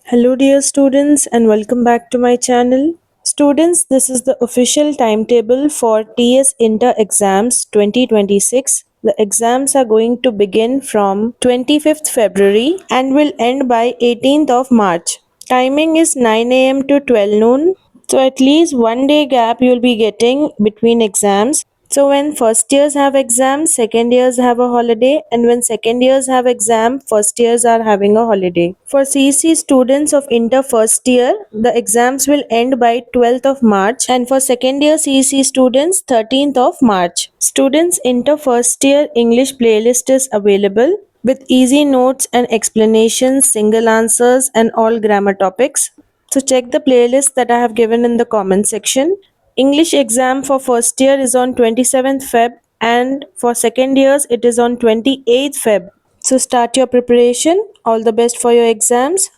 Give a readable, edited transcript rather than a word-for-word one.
Hello, dear students, and welcome back to my channel. Students, this is the official timetable for TS Inter Exams 2026. The exams are going to begin from 25th February and will end by 18th of March. Timing is 9 a.m. to 12 noon. So, at least one day gap you'll be getting between exams. So when first years have exams, second years have a holiday, and when second years have exam, first years are having a holiday. For CC students of inter first year, the exams will end by 12th of March, and for second year CC students, 13th of March. Students inter first year English playlist is available with easy notes and explanations, single answers, and all grammar topics. So check the playlist that I have given in the comment section. English exam for first year is on 27th Feb and for second years it is on 28th Feb. So start your preparation. All the best for your exams.